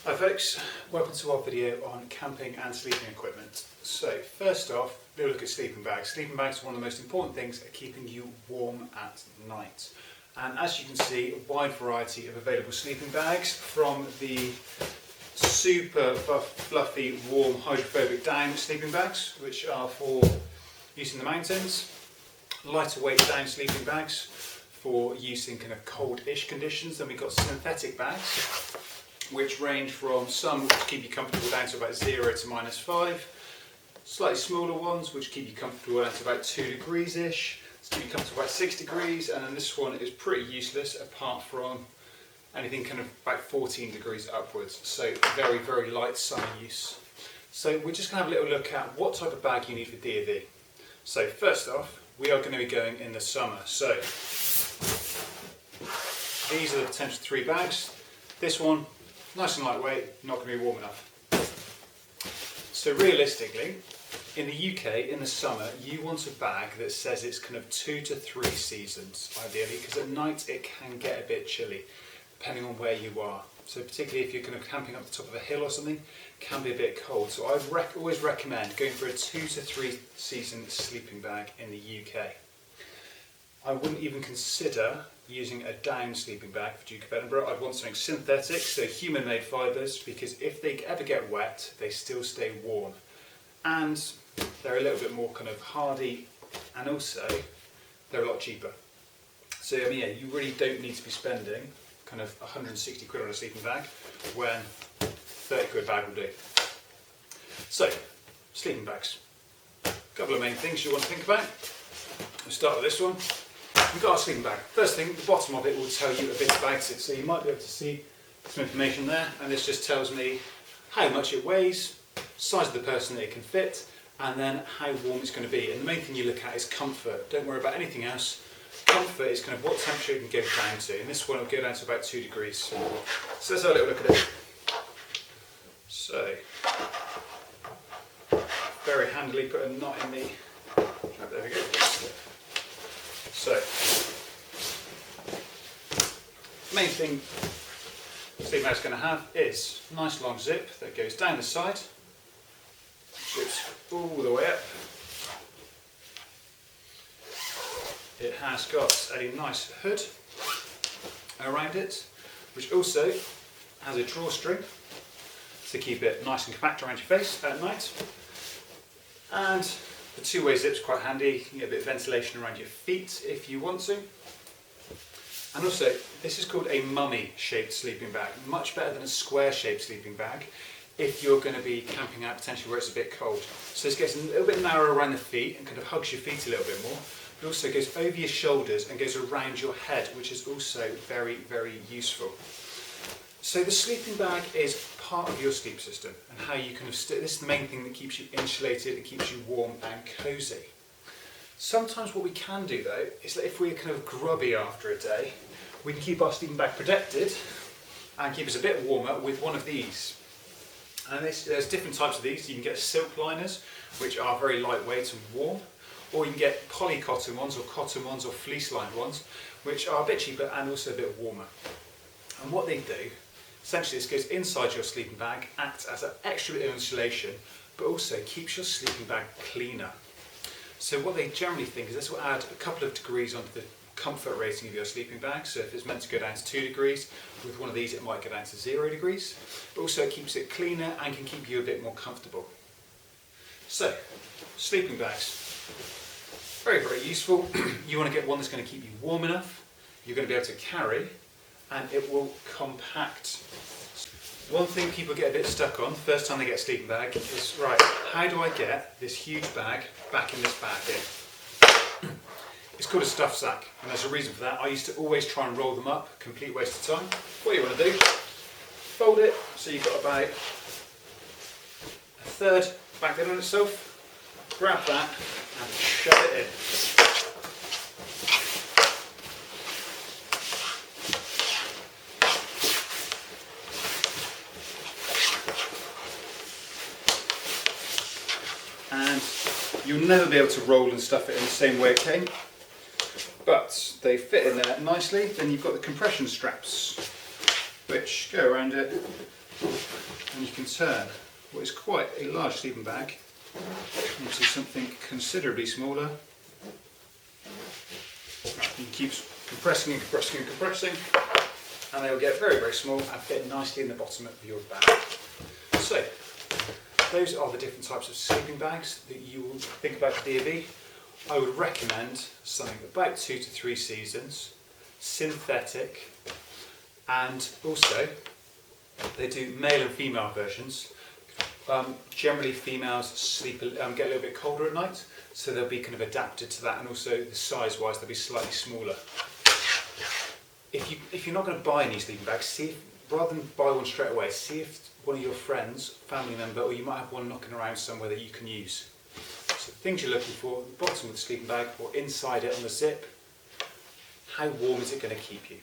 Hi folks, welcome to our video on camping and sleeping equipment. So first off, we'll look at sleeping bags. Sleeping bags are one of the most important things at keeping you warm at night. And as you can see, a wide variety of available sleeping bags, from the super fluffy, warm, hydrophobic down sleeping bags, which are for use in the mountains, lighter weight down sleeping bags for use in kind of cold-ish conditions. Then we've got synthetic bags, which range from some which keep you comfortable down to about 0 to -5, slightly smaller ones which keep you comfortable down to about 2 degrees-ish, to keep you comfortable about 6 degrees, and then this one is pretty useless apart from anything kind of about 14 degrees upwards, so very, very light summer use. So we're just going to have a little look at what type of bag you need for DofE. So first off, we are going to be going in the summer, so these are the potential 3 bags. This one, nice and lightweight, not going to be warm enough. So realistically, in the UK, in the summer, you want a bag that says it's kind of 2 to 3 seasons, ideally, because at night it can get a bit chilly, depending on where you are. So particularly if you're kind of camping up the top of a hill or something, it can be a bit cold. So I always recommend going for a 2 to 3 season sleeping bag in the UK. I wouldn't even consider using a down sleeping bag for Duke of Edinburgh. I'd want something synthetic, so human-made fibres, because if they ever get wet, they still stay warm. And they're a little bit more kind of hardy, and also they're a lot cheaper. So I mean, yeah, you really don't need to be spending kind of 160 quid on a sleeping bag when 30 quid bag will do. So, sleeping bags. A couple of main things you want to think about. We'll start with this one. We've got our sleeping bag. First thing, the bottom of it will tell you a bit about it, so you might be able to see some information there, and this just tells me how much it weighs, size of the person that it can fit, and then how warm it's going to be. And the main thing you look at is comfort. Don't worry about anything else. Comfort is kind of what temperature it can go down to, and this one will go down to about 2 degrees. So let's have a little look at it. So, very handily put a knot in the... there we go. So, main thing the sleeping bag's going to have is a nice long zip that goes down the side, zips all the way up. It has got a nice hood around it, which also has a drawstring to keep it nice and compact around your face at night. And the two-way zip's quite handy. You can get a bit of ventilation around your feet if you want to. And also, this is called a mummy-shaped sleeping bag. Much better than a square-shaped sleeping bag if you're going to be camping out potentially where it's a bit cold. So this gets a little bit narrower around the feet and kind of hugs your feet a little bit more. It also goes over your shoulders and goes around your head, which is also very, very useful. So the sleeping bag is part of your sleep system, and how you kind of this is the main thing that keeps you insulated, it keeps you warm and cosy. Sometimes what we can do though is that if we're kind of grubby after a day, we can keep our sleeping bag protected and keep us a bit warmer with one of these. And there's different types of these. You can get silk liners, which are very lightweight and warm, or you can get poly cotton ones, or cotton ones, or fleece lined ones, which are a bit cheaper and also a bit warmer. And what they do, essentially, this goes inside your sleeping bag, acts as an extra bit of insulation, but also keeps your sleeping bag cleaner. So what they generally think is this will add a couple of degrees onto the comfort rating of your sleeping bag. So if it's meant to go down to 2 degrees, with one of these it might go down to 0 degrees. But also it keeps it cleaner and can keep you a bit more comfortable. So, sleeping bags. Very, very useful. You want to get one that's going to keep you warm enough, you're going to be able to carry, and it will compact. One thing people get a bit stuck on the first time they get a sleeping bag is, right, how do I get this huge bag back in this bag here? It's called a stuff sack, and there's a reason for that. I used to always try and roll them up, complete waste of time. What you want to do, fold it so you've got about a third back there on itself, grab that and shove it in. And you'll never be able to roll and stuff it in the same way it came, but they fit in there nicely. Then you've got the compression straps which go around it and you can turn what is quite a large sleeping bag into something considerably smaller. You keep compressing and compressing and compressing, and they'll get very, very small and fit nicely in the bottom of your bag. So, those are the different types of sleeping bags that you will think about for DofE. I would recommend something about 2 to 3 seasons, synthetic, and also they do male and female versions. Generally females sleep, get a little bit colder at night, so they'll be kind of adapted to that, and also the size wise they'll be slightly smaller. If you're not going to buy any sleeping bags, see if, rather than buy one straight away, see if one of your friends, family member, or you might have one knocking around somewhere that you can use. So the things you're looking for, the bottom of the sleeping bag or inside it on the zip, how warm is it going to keep you?